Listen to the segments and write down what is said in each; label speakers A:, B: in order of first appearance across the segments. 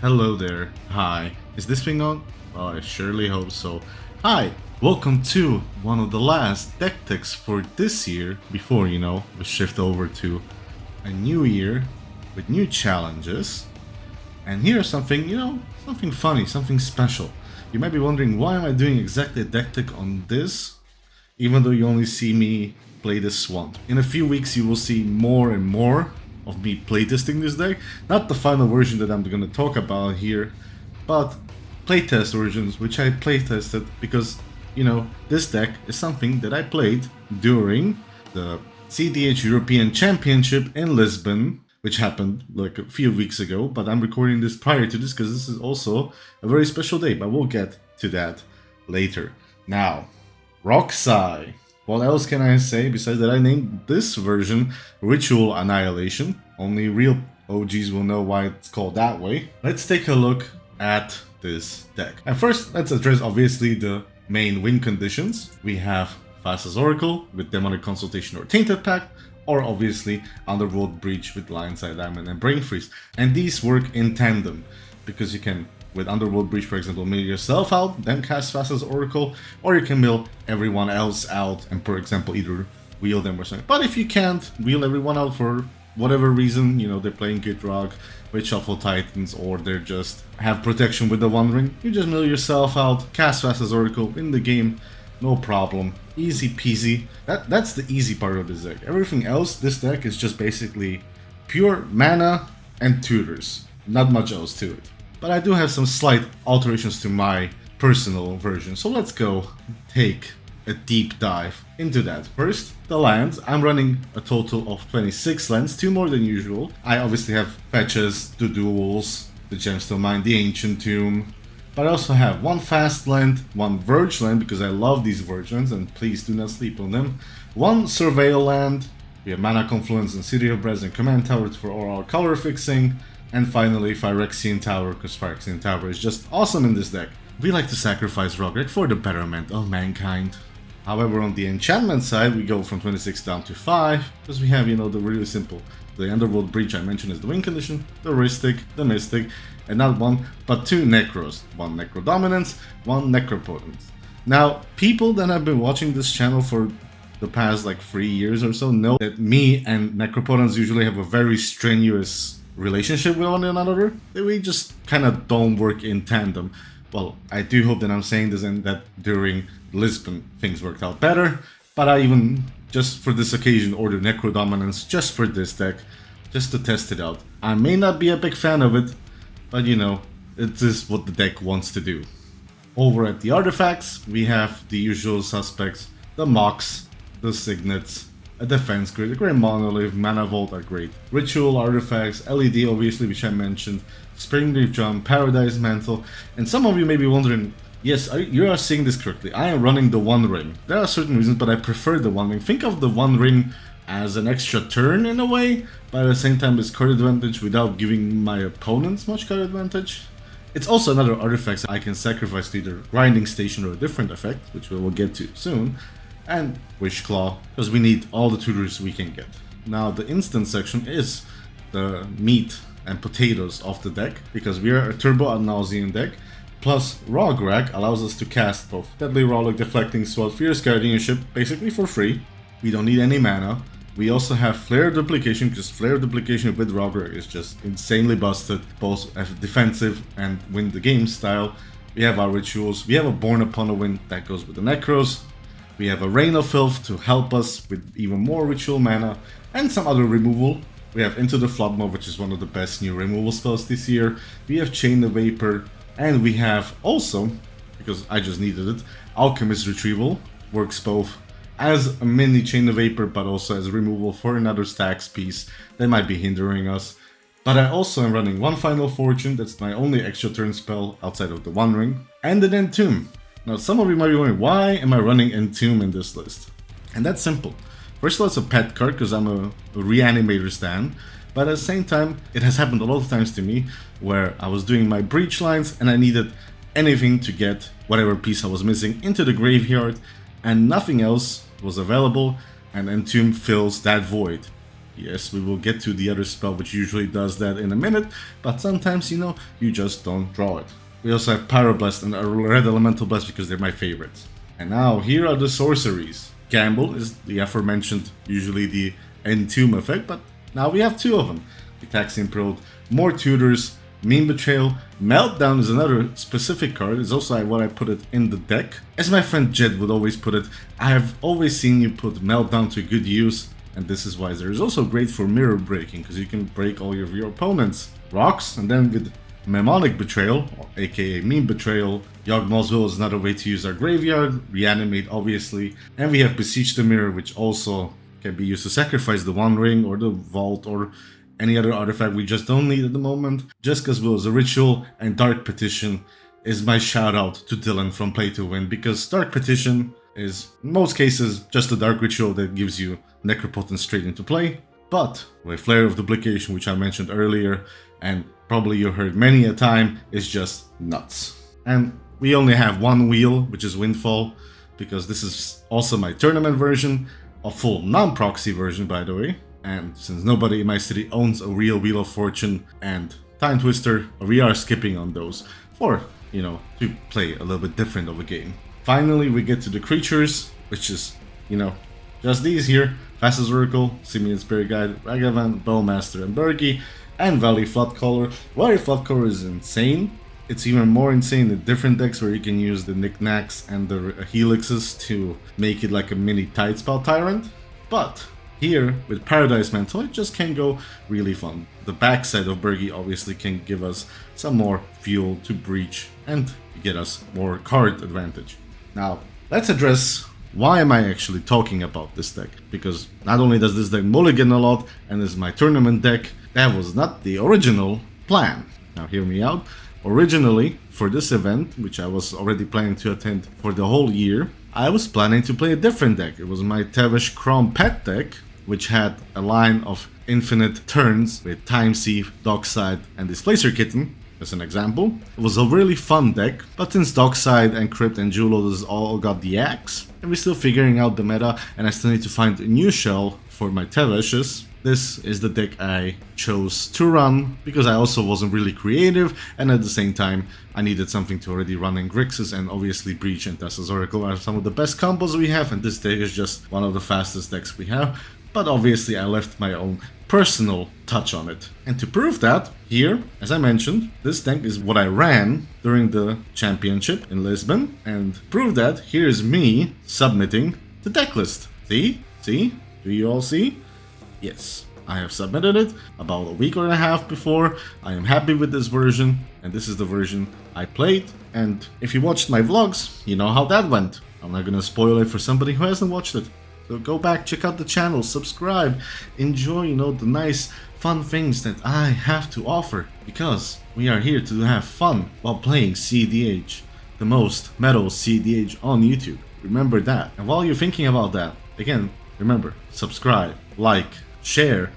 A: Hello there. Hi. Is this thing on? Well, I surely hope so. Hi. Welcome to one of the last deck techs for this year before, we shift over to a new year with new challenges. And here's something, something funny, something special. You might be wondering, why am I doing exactly a deck tech on this, even though you only see me play this Swamp? In a few weeks you will see more and more of me playtesting this deck. Not the final version that I'm going to talk about here, but playtest versions which I playtested because, this deck is something that I played during the cEDH European Championship in Lisbon, which happened like a few weeks ago, but I'm recording this prior to this because this is also a very special day, but we'll get to that later. Now, ROG. What else can I say besides that I named this version Ritual Annihilation? Only real OGs will know why it's called that way. Let's take a look at this deck. And first, let's address obviously the main win conditions. We have Fastest Oracle with Demonic Consultation or Tainted Pact, or obviously Underworld Breach with Lionside Diamond and Brain Freeze. And these work in tandem, because you can, with Underworld Breach for example, mill yourself out, then cast Fastest Oracle, or you can mill everyone else out and, for example, either wheel them or something. But if you can't wheel everyone out for whatever reason, they're playing good ROG with Shuffle Titans, or they're just have protection with the One Ring, you just mill yourself out, cast Fastest Oracle, win the game, no problem. Easy peasy. That's the easy part of this deck. Everything else, this deck is just basically pure mana and tutors. Not much else to it. But I do have some slight alterations to my personal version, so let's go take a deep dive into that. First, the lands. I'm running a total of 26 lands, 2 more than usual. I obviously have fetches, the duels, the Gemstone Mine, the Ancient Tomb, but I also have 1 fast land, 1 Verge land, because I love these Verge lands and please do not sleep on them, 1 Surveil land, we have Mana Confluence and City of Brass and Command Tower for all our color fixing, and finally Phyrexian Tower, because Phyrexian Tower is just awesome in this deck. We like to sacrifice ROG for the betterment of mankind. However, on the enchantment side, we go from 26 down to 5, because we have, the really simple. The Underworld Breach I mentioned is the win condition, the Rhystic, the Mystic, and not 1, but 2 Necros. 1 Necro Dominance, 1 Necropotent. Now, people that have been watching this channel for the past 3 years or so know that me and Necropotents usually have a very strenuous relationship with one another. We just kind of don't work in tandem. Well, I do hope that I'm saying this and that during Lisbon things worked out better, but I even, just for this occasion, ordered Necro Dominance just for this deck, just to test it out. I may not be a big fan of it, but it is what the deck wants to do. Over at the artifacts, we have the usual suspects, the Mox, the Signets, a Defense Grid, a Great Monolith, Mana Vault are great. Ritual artifacts, LED obviously, which I mentioned, Springleaf Drum, Paradise Mantle, and some of you may be wondering, yes, you are seeing this correctly, I am running the One Ring. There are certain reasons, but I prefer the One Ring. Think of the One Ring as an extra turn in a way, but at the same time it's card advantage without giving my opponents much card advantage. It's also another artifact I can sacrifice to either Grinding Station or a different effect, which we will get to soon, and Wish Claw, because we need all the tutors we can get. Now the instant section is the meat and potatoes of the deck, because we are a Turbo Ad Nauseam deck, plus ROG Rack allows us to cast both Deadly Rollick, Deflecting Sword, Fierce Guardianship, basically for free. We don't need any mana. We also have Flare Duplication, because Flare Duplication with ROG Rack is just insanely busted, both as defensive and win the game style. We have our rituals, we have a Born Upon a Wind that goes with the Necros, we have a Rain of Filth to help us with even more ritual mana, and some other removal. We have Into the Flood Mob, which is one of the best new removal spells this year. We have Chain of Vapor, and we have also, because I just needed it, Alchemist Retrieval, works both as a mini Chain of Vapor, but also as removal for another stacks piece that might be hindering us. But I also am running 1 Final Fortune, that's my only extra turn spell outside of the One Ring, and an Entomb. Now some of you might be wondering, why am I running Entomb in this list? And that's simple. First of all, it's a pet card because I'm a Reanimator stan, but at the same time, it has happened a lot of times to me where I was doing my breach lines and I needed anything to get whatever piece I was missing into the graveyard, and nothing else was available, and Entomb fills that void. Yes, we will get to the other spell which usually does that in a minute, but sometimes, you know, you just don't draw it. We also have Pyroblast and a Red Elemental Blast because they're my favorites. And now, here are the sorceries. Gamble is the aforementioned, usually the Entomb effect, but now we have 2 of them. Taxian Probe, more tutors, Mean Betrayal, Meltdown is another specific card, it's also what I put it in the deck. As my friend Jed would always put it, I have always seen you put Meltdown to good use, and this is why there is also great for mirror breaking, because you can break all of your opponents' rocks, and then with Mnemonic Betrayal, aka Mean Betrayal, Yawgmoth's is another way to use our graveyard, Reanimate obviously, and we have Besiege the Mirror, which also can be used to sacrifice the One Ring or the Vault or any other artifact we just don't need at the moment. Just Will is a ritual, and Dark Petition is my shout out to Dylan from Play to Win, because Dark Petition is, in most cases, just a dark ritual that gives you Necropotent straight into play, but with Flare of Duplication, which I mentioned earlier, and probably you heard many a time, is just nuts. And we only have 1 wheel, which is Windfall, because this is also my tournament version, a full non-proxy version by the way. And since nobody in my city owns a real Wheel of Fortune and Time Twister, we are skipping on those for, you know, to play a little bit different of a game. Finally, we get to the creatures, which is, you know, just these here. Fastest Oracle, Simeon Spirit Guide, Ragavan, Bowmaster, and Bergie, and Valley Floodcaller. Valley Floodcaller is insane. It's even more insane in different decks where you can use the Knickknacks and the Helixes to make it like a mini Tidespell Tyrant. But here, with Paradise Mantle, it just can go really fun. The backside of Bergie obviously can give us some more fuel to breach and get us more card advantage. Now, let's address why am I actually talking about this deck? Because not only does this deck mulligan a lot and is my tournament deck, that was not the original plan. Now hear me out. Originally, for this event, which I was already planning to attend for the whole year, I was planning to play a different deck. It was my Tevesh Kraum pet deck, which had a line of infinite turns with Time Thief, Dockside, and Displacer Kitten, as an example. It was a really fun deck, but since Dockside and Crypt and Jewel all got the axe, and we're still figuring out the meta, and I still need to find a new shell for my Teveshes, this is the deck I chose to run, because I also wasn't really creative, and at the same time, I needed something to already run in Grixis, and obviously Breach and Tessa's Oracle are some of the best combos we have, and this deck is just one of the fastest decks we have. But obviously I left my own personal touch on it. And to prove that, here, as I mentioned, this deck is what I ran during the championship in Lisbon. And prove that, here's me submitting the Decklist. See? See? Do you all see? Yes, I have submitted it about a week and a half before. I am happy with this version, and this is the version I played. And if you watched my vlogs, you know how that went. I'm not gonna spoil it for somebody who hasn't watched it. So go back, check out the channel, subscribe, enjoy, you know, the nice, fun things that I have to offer. Because we are here to have fun while playing cEDH, the most metal cEDH on YouTube. Remember that. And while you're thinking about that, again, remember, subscribe, like, share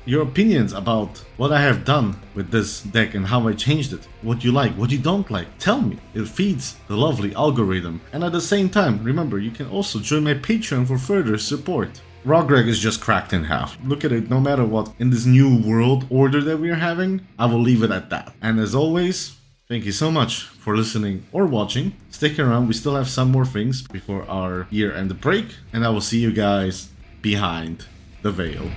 A: your opinions about what I have done with this deck and how I changed it. What you like, what you don't like, tell me. It feeds the lovely algorithm. And at the same time, remember, you can also join my Patreon for further support. ROG is just cracked in half. Look at it, no matter what, in this new world order that we are having, I will leave it at that. And as always, thank you so much for listening or watching. Stick around, we still have some more things before our year-end break. And I will see you guys behind the veil.